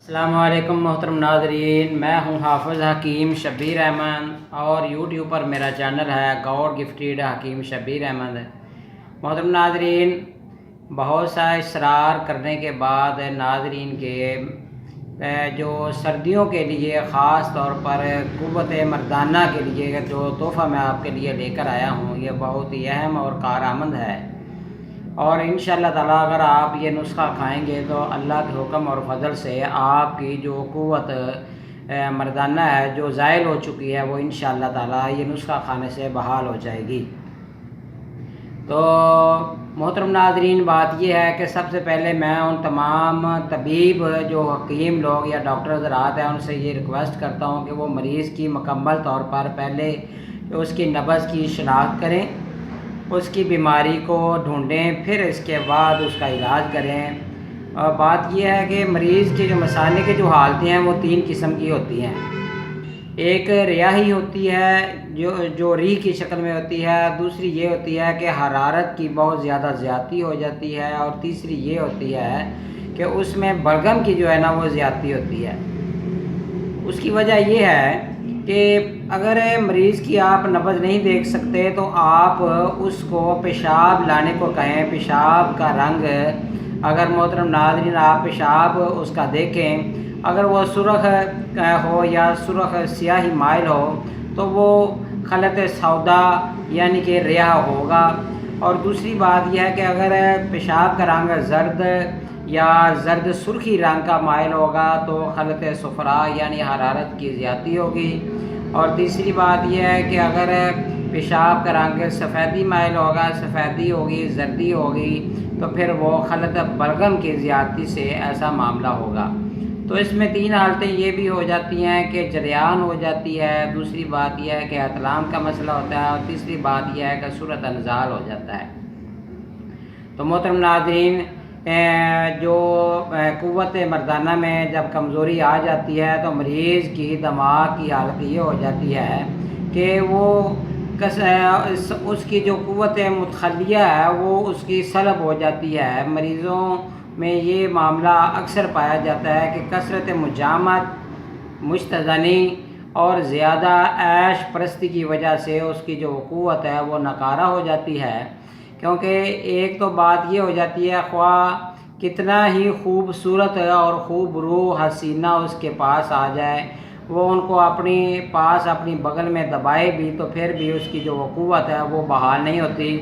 السلام علیکم محترم ناظرین، میں ہوں حافظ حکیم شبیر احمد اور یوٹیوب پر میرا چینل ہے گاڈ گفٹیڈ حکیم شبیر احمد۔ محترم ناظرین، بہت سا اصرار کرنے کے بعد ناظرین کے جو سردیوں کے لیے خاص طور پر قوت مردانہ کے لیے جو تحفہ میں آپ کے لیے لے کر آیا ہوں، یہ بہت ہی اہم اور کارآمد ہے، اور انشاءاللہ تعالیٰ اگر آپ یہ نسخہ کھائیں گے تو اللہ کے حکم اور فضل سے آپ کی جو قوت مردانہ ہے جو زائل ہو چکی ہے وہ انشاءاللہ تعالیٰ یہ نسخہ کھانے سے بحال ہو جائے گی۔ تو محترم ناظرین، بات یہ ہے کہ سب سے پہلے میں ان تمام طبیب جو حکیم لوگ یا ڈاکٹر حضرات ہیں ان سے یہ ریکویسٹ کرتا ہوں کہ وہ مریض کی مکمل طور پر پہلے اس کی نبض کی شناخت کریں، اس کی بیماری کو ڈھونڈیں، پھر اس کے بعد اس کا علاج کریں۔ اور بات یہ ہے کہ مریض کی جو مثانے کی جو حالتیں ہیں وہ تین قسم کی ہوتی ہیں۔ ایک ریاحی ہوتی ہے جو ری کی شکل میں ہوتی ہے، دوسری یہ ہوتی ہے کہ حرارت کی بہت زیادہ زیادتی ہو جاتی ہے، اور تیسری یہ ہوتی ہے کہ اس میں بلغم کی جو ہے نا وہ زیادتی ہوتی ہے۔ اس کی وجہ یہ ہے کہ اگر مریض کی آپ نبض نہیں دیکھ سکتے تو آپ اس کو پیشاب لانے کو کہیں۔ پیشاب کا رنگ اگر محترم ناظرین آپ پیشاب اس کا دیکھیں، اگر وہ سرخ ہو یا سرخ سیاہی مائل ہو تو وہ خلط سودا یعنی کہ ریاح ہوگا۔ اور دوسری بات یہ ہے کہ اگر پیشاب کا رنگ زرد یا زرد سرخی رنگ کا مائل ہوگا تو خلط صفرا یعنی حرارت کی زیادتی ہوگی۔ اور تیسری بات یہ ہے کہ اگر پیشاب کا رنگ سفیدی مائل ہوگا، سفیدی ہوگی، زردی ہوگی، تو پھر وہ خلط بلغم کی زیادتی سے ایسا معاملہ ہوگا۔ تو اس میں تین حالتیں یہ بھی ہو جاتی ہیں کہ جریان ہو جاتی ہے، دوسری بات یہ ہے کہ اطلام کا مسئلہ ہوتا ہے، اور تیسری بات یہ ہے کہ صورت انزال ہو جاتا ہے۔ تو محترم ناظرین، جو قوت مردانہ میں جب کمزوری آ جاتی ہے تو مریض کی دماغ کی حالت یہ ہو جاتی ہے کہ وہ اس کی جو قوت متخلیہ ہے وہ اس کی سلب ہو جاتی ہے۔ مریضوں میں یہ معاملہ اکثر پایا جاتا ہے کہ کثرت مجامت، مشتزنی اور زیادہ عیش پرستی کی وجہ سے اس کی جو قوت ہے وہ ناکارہ ہو جاتی ہے۔ کیونکہ ایک تو بات یہ ہو جاتی ہے خواہ کتنا ہی خوبصورت اور خوب روح حسینہ اس کے پاس آ جائے، وہ ان کو اپنی پاس اپنی بغل میں دبائے بھی تو پھر بھی اس کی جو قوت ہے وہ بحال نہیں ہوتی،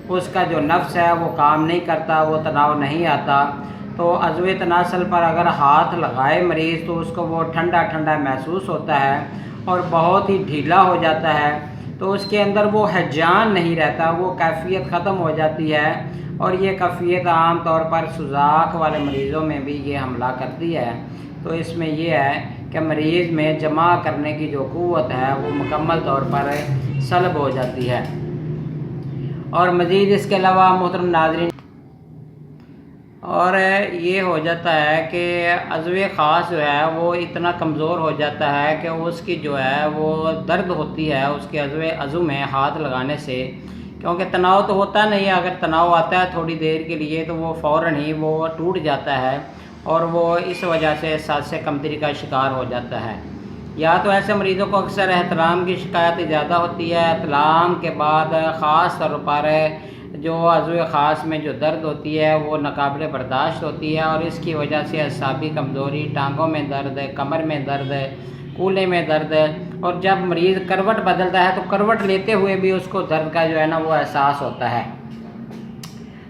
اس کا جو نفس ہے وہ کام نہیں کرتا، وہ تناؤ نہیں آتا۔ تو عضو تناسل پر اگر ہاتھ لگائے مریض تو اس کو وہ ٹھنڈا ٹھنڈا محسوس ہوتا ہے اور بہت ہی ڈھیلا ہو جاتا ہے، تو اس کے اندر وہ ہیجان نہیں رہتا، وہ کیفیت ختم ہو جاتی ہے، اور یہ کیفیت عام طور پر سوزاک والے مریضوں میں بھی یہ حملہ کرتی ہے۔ تو اس میں یہ ہے کہ مریض میں جمع کرنے کی جو قوت ہے وہ مکمل طور پر سلب ہو جاتی ہے۔ اور مزید اس کے علاوہ محترم ناظرین، اور یہ ہو جاتا ہے کہ عضو خاص جو ہے وہ اتنا کمزور ہو جاتا ہے کہ اس کی جو ہے وہ درد ہوتی ہے اس کے عضو میں ہاتھ لگانے سے، کیونکہ تناؤ تو ہوتا نہیں ہے، اگر تناؤ آتا ہے تھوڑی دیر کے لیے تو وہ فوراً ہی وہ ٹوٹ جاتا ہے، اور وہ اس وجہ سے سانس کمتری کا شکار ہو جاتا ہے۔ یا تو ایسے مریضوں کو اکثر احتلام کی شکایت زیادہ ہوتی ہے، احتلام کے بعد خاص طور پر جو عضو خاص میں جو درد ہوتی ہے وہ ناقابل برداشت ہوتی ہے، اور اس کی وجہ سے اعصابی کمزوری، ٹانگوں میں درد، کمر میں درد، کولے میں درد، اور جب مریض کروٹ بدلتا ہے تو کروٹ لیتے ہوئے بھی اس کو درد کا جو ہے نا وہ احساس ہوتا ہے۔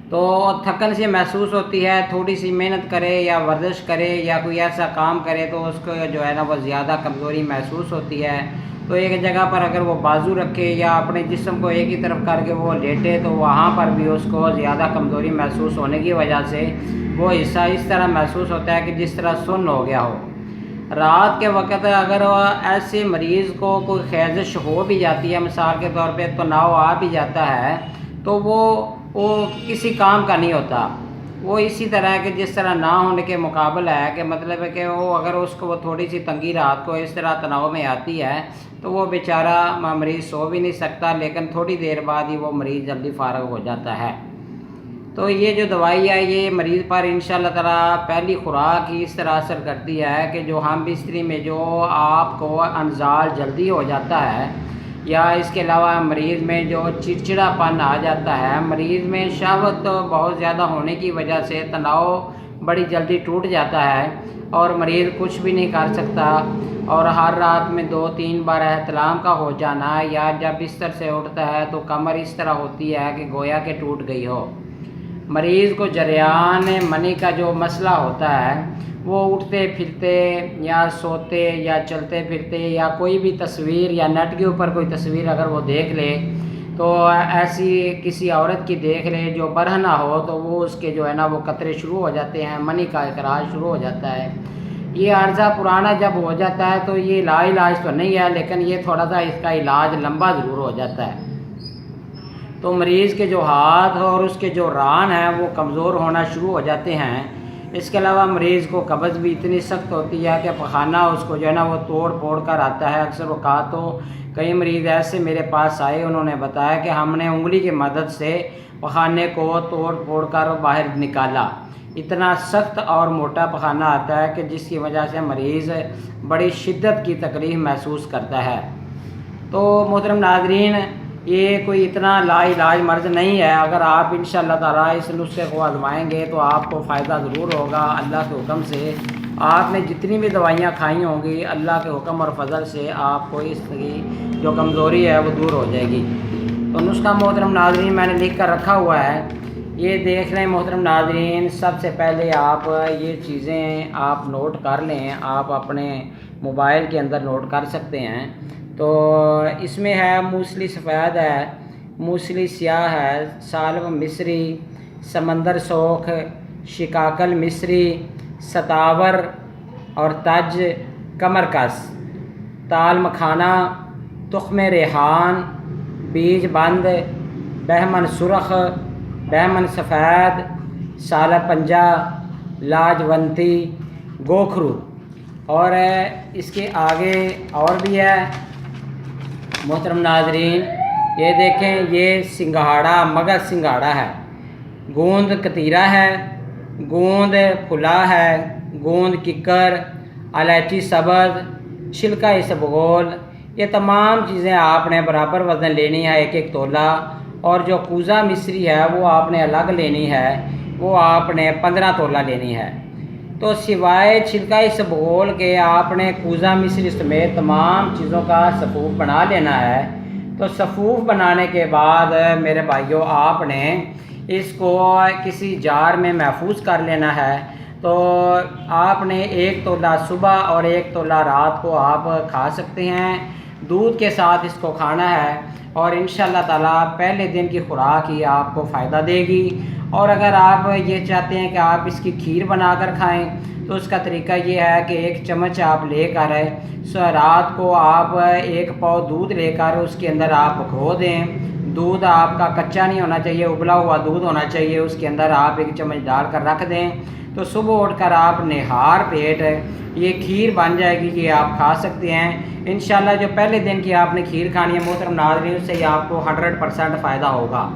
تو تھکن سے محسوس ہوتی ہے، تھوڑی سی محنت کرے یا ورزش کرے یا کوئی ایسا کام کرے تو اس کو جو ہے نا وہ زیادہ کمزوری محسوس ہوتی ہے۔ تو ایک جگہ پر اگر وہ بازو رکھے یا اپنے جسم کو ایک ہی طرف کر کے وہ لیٹے تو وہاں پر بھی اس کو زیادہ کمزوری محسوس ہونے کی وجہ سے وہ حصہ اس طرح محسوس ہوتا ہے کہ جس طرح سن ہو گیا ہو۔ رات کے وقت اگر ایسے مریض کو کوئی خیزش ہو بھی جاتی ہے، مثال کے طور پہ تناؤ آ بھی جاتا ہے، تو وہ کسی کام کا نہیں ہوتا، وہ اسی طرح ہے کہ جس طرح نہ ہونے کے مقابل ہے، کہ مطلب ہے کہ وہ اگر اس کو وہ تھوڑی سی تنگی رات کو اس طرح تناؤ میں آتی ہے تو وہ بیچارہ مریض سو بھی نہیں سکتا، لیکن تھوڑی دیر بعد ہی وہ مریض جلدی فارغ ہو جاتا ہے۔ تو یہ جو دوائی ہے یہ مریض پر انشاءاللہ تعالیٰ پہلی خوراک ہی اس طرح اثر کرتی ہے کہ جو ہم بستری میں جو آپ کو انزال جلدی ہو جاتا ہے، یا اس کے علاوہ مریض میں جو چڑچڑا پن آ جاتا ہے، مریض میں شہوت بہت زیادہ ہونے کی وجہ سے تناؤ بڑی جلدی ٹوٹ جاتا ہے اور مریض کچھ بھی نہیں کر سکتا، اور ہر رات میں 2-3 بار احتلام کا ہو جانا، یا جب بستر سے اٹھتا ہے تو کمر اس طرح ہوتی ہے کہ گویا کہ ٹوٹ گئی ہو۔ مریض کو جریان منی کا جو مسئلہ ہوتا ہے وہ اٹھتے پھرتے یا سوتے یا چلتے پھرتے یا کوئی بھی تصویر یا نیٹ کے اوپر کوئی تصویر اگر وہ دیکھ لے تو ایسی کسی عورت کی دیکھ لے جو برہنہ ہو تو وہ اس کے جو ہے نا وہ قطرے شروع ہو جاتے ہیں، منی کا اخراج شروع ہو جاتا ہے۔ یہ عرضہ پرانا جب ہو جاتا ہے تو یہ علاج تو نہیں ہے، لیکن یہ تھوڑا سا اس کا علاج لمبا ضرور ہو جاتا ہے۔ تو مریض کے جو ہاتھ اور اس کے جو ران ہیں وہ کمزور ہونا شروع ہو جاتے ہیں۔ اس کے علاوہ مریض کو قبض بھی اتنی سخت ہوتی ہے کہ پخانہ اس کو جو ہے نا وہ توڑ پھوڑ کر آتا ہے۔ اکثر اوقات تو کئی مریض ایسے میرے پاس آئے، انہوں نے بتایا کہ ہم نے انگلی کی مدد سے پخانے کو توڑ پھوڑ کر باہر نکالا۔ اتنا سخت اور موٹا پخانہ آتا ہے کہ جس کی وجہ سے مریض بڑی شدت کی تکلیف محسوس کرتا ہے۔ تو محترم ناظرین، یہ کوئی اتنا لا علاج مرض نہیں ہے۔ اگر آپ انشاءاللہ تعالیٰ اس نسخے کو آزمائیں گے تو آپ کو فائدہ ضرور ہوگا۔ اللہ کے حکم سے آپ نے جتنی بھی دوائیاں کھائی ہوں گی، اللہ کے حکم اور فضل سے آپ کو اس کی جو کمزوری ہے وہ دور ہو جائے گی۔ تو نسخہ محترم ناظرین میں نے لکھ کر رکھا ہوا ہے، یہ دیکھ لیں محترم ناظرین۔ سب سے پہلے آپ یہ چیزیں آپ نوٹ کر لیں، آپ اپنے موبائل کے اندر نوٹ کر سکتے ہیں۔ تو اس میں ہے موسلی سفید ہے، موسلی سیاہ ہے، سالم مصری، سمندر سوکھ، شکاکل مصری، ستاور اور تج، کمرکس، تال مکھانہ، تخم ریحان، بیج بند، بہمن سرخ، بہمن سفید، سالہ پنجہ، لاجونتی، گوکھرو۔ اور اس کے آگے اور بھی ہے محترم ناظرین، یہ دیکھیں، یہ سنگھاڑا، مگز سنگھاڑا ہے، گوند کتیرا ہے، گوند پھلا ہے، گوند ککر، الائچی سبز، چھلکا اسبغول۔ یہ تمام چیزیں آپ نے برابر وزن لینی ہے، 1-1 تولہ۔ اور جو کوزہ مصری ہے وہ آپ نے الگ لینی ہے، وہ آپ نے 15 تولہ لینی ہے۔ تو سوائے چھلکا اسبغول کے آپ نے کوزہ مصری سمیت تمام چیزوں کا صفوف بنا لینا ہے۔ تو صفوف بنانے کے بعد میرے بھائیوں آپ نے اس کو کسی جار میں محفوظ کر لینا ہے۔ تو آپ نے 1 تولہ صبح اور 1 تولہ رات کو آپ کھا سکتے ہیں، دودھ کے ساتھ اس کو کھانا ہے، اور انشاءاللہ تعالیٰ پہلے دن کی خوراک ہی آپ کو فائدہ دے گی۔ اور اگر آپ یہ چاہتے ہیں کہ آپ اس کی کھیر بنا کر کھائیں تو اس کا طریقہ یہ ہے کہ 1 چمچ آپ لے کر رات کو آپ 1 پاؤ دودھ لے کر اس کے اندر آپ کھو دیں۔ دودھ آپ کا کچا نہیں ہونا چاہیے، ابلا ہوا دودھ ہونا چاہیے، اس کے اندر آپ 1 چمچ ڈال کر رکھ دیں۔ تو صبح اٹھ کر آپ نہار پیٹ یہ کھیر بن جائے گی، یہ آپ کھا سکتے ہیں انشاءاللہ۔ جو پہلے دن کی آپ نے کھیر کھانی ہے محترم ناظرین، اس سے یہ آپ کو 100% فائدہ ہوگا۔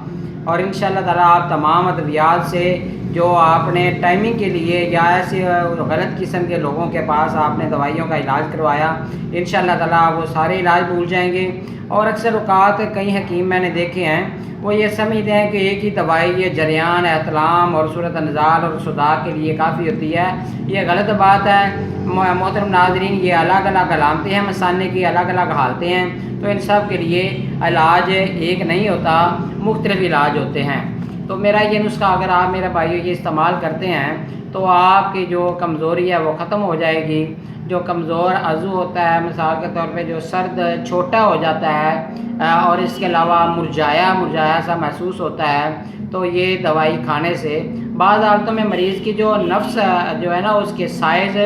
اور انشاءاللہ تعالیٰ آپ تمام ادویات سے جو آپ نے ٹائمنگ کے لیے یا ایسے غلط قسم کے لوگوں کے پاس آپ نے دوائیوں کا علاج کروایا، انشاءاللہ تعالیٰ وہ سارے علاج بھول جائیں گے۔ اور اکثر اوقات کئی حکیم میں نے دیکھے ہیں وہ یہ سمجھتے ہیں کہ ایک ہی دوائی یہ جریان، احتلام اور صورت انزال اور صداع کے لیے کافی ہوتی ہے۔ یہ غلط بات ہے محترم ناظرین، یہ الگ الگ علامتیں ہیں مثانے کی، الگ الگ حالتیں ہیں، تو ان سب کے لیے علاج ایک نہیں ہوتا، مختلف علاج ہوتے ہیں۔ تو میرا یہ نسخہ اگر آپ میرے بھائیوں یہ استعمال کرتے ہیں تو آپ کی جو کمزوری ہے وہ ختم ہو جائے گی۔ جو کمزور عضو ہوتا ہے، مثال کے طور پہ جو سرد چھوٹا ہو جاتا ہے اور اس کے علاوہ مرجایا سا محسوس ہوتا ہے، تو یہ دوائی کھانے سے بعض حالتوں میں مریض کی جو نفس جو ہے نا اس کے سائز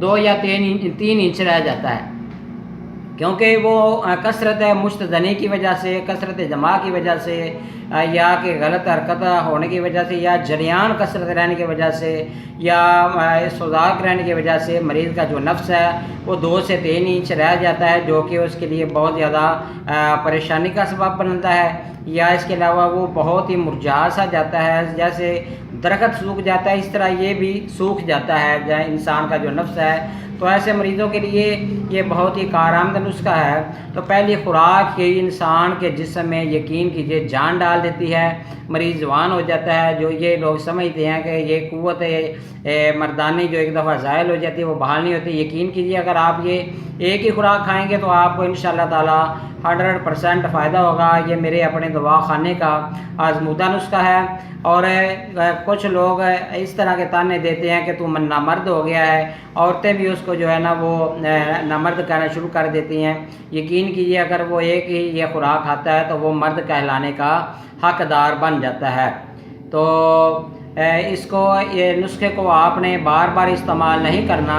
2 یا 3 انچ رہ جاتا ہے۔ کیونکہ وہ کثرت مشتزنی کی وجہ سے، کثرت جماع کی وجہ سے، یا کہ غلط حرکت ہونے کی وجہ سے، یا جریان کثرت رہنے کی وجہ سے، یا سوزاک رہنے کی وجہ سے مریض کا جو نفس ہے وہ 2 سے 3 انچ رہ جاتا ہے، جو کہ اس کے لیے بہت زیادہ پریشانی کا سبب بنتا ہے۔ یا اس کے علاوہ وہ بہت ہی مرجھا سا جاتا ہے، جیسے درخت سوکھ جاتا ہے اس طرح یہ بھی سوکھ جاتا ہے انسان کا جو نفس ہے۔ تو ایسے مریضوں کے لیے یہ بہت ہی کارآمد نسخہ ہے۔ تو پہلی خوراک یہ انسان کے جسم میں یقین کیجئے جان ڈال دیتی ہے، مریض جوان ہو جاتا ہے۔ جو یہ لوگ سمجھتے ہیں کہ یہ قوت مردانی جو ایک دفعہ زائل ہو جاتی ہے وہ بحال نہیں ہوتی، یقین کیجئے اگر آپ یہ ایک ہی خوراک کھائیں گے تو آپ کو انشاءاللہ تعالی 100% فائدہ ہوگا۔ یہ میرے اپنے دوا خانے کا آزمودہ نسخہ ہے۔ اور کچھ لوگ اس طرح کے تانے دیتے ہیں کہ تو نامرد ہو گیا ہے، عورتیں بھی اس کو جو ہے نا وہ نامرد کہنا شروع کر دیتی ہیں۔ یقین کیجیے اگر وہ ایک ہی یہ خوراک کھاتا ہے تو وہ مرد کہلانے کا حقدار بن جاتا ہے۔ تو اس کو یہ نسخے کو آپ نے بار بار استعمال نہیں کرنا،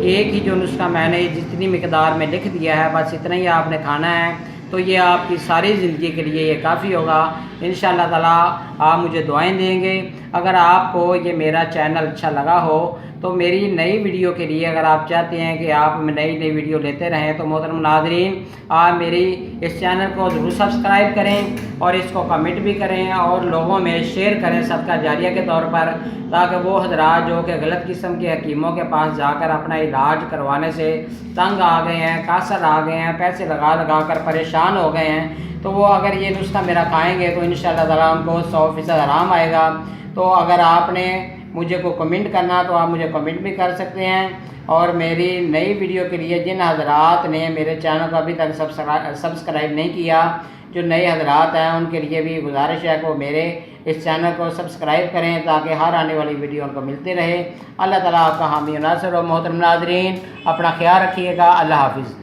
ایک ہی جو نسخہ میں نے جتنی مقدار میں لکھ دیا ہے بس اتنا ہی آپ نے کھانا ہے، تو یہ آپ کی ساری زندگی کے لیے یہ کافی ہوگا انشاءاللہ تعالی۔ آپ مجھے دعائیں دیں گے۔ اگر آپ کو یہ میرا چینل اچھا لگا ہو تو میری نئی ویڈیو کے لیے اگر آپ چاہتے ہیں کہ آپ نئی ویڈیو لیتے رہیں تو محترم ناظرین آپ میری اس چینل کو ضرور سبسکرائب کریں اور اس کو کمنٹ بھی کریں اور لوگوں میں شیئر کریں صدقہ جاریہ کے طور پر، تاکہ وہ حضرات جو کہ غلط قسم کے حکیموں کے پاس جا کر اپنا علاج کروانے سے تنگ آ گئے ہیں، کاسر آ گئے ہیں، پیسے لگا کر پریشان ہو گئے ہیں، تو وہ اگر یہ نسخہ میرا کھائیں گے تو انشاءاللہ تعالیٰ ہم کو 100% آرام آئے گا۔ تو اگر آپ نے مجھے کو کمنٹ کرنا تو آپ مجھے کمنٹ بھی کر سکتے ہیں، اور میری نئی ویڈیو کے لیے جن حضرات نے میرے چینل کو ابھی تک سبسکرائب نہیں کیا، جو نئے حضرات ہیں ان کے لیے بھی گزارش ہے کہ وہ میرے اس چینل کو سبسکرائب کریں تاکہ ہر آنے والی ویڈیو ان کو ملتے رہے۔ اللہ تعالیٰ آپ کا حامی و ناصر ہو۔ محترم ناظرین اپنا خیال رکھیے گا۔ اللہ حافظ۔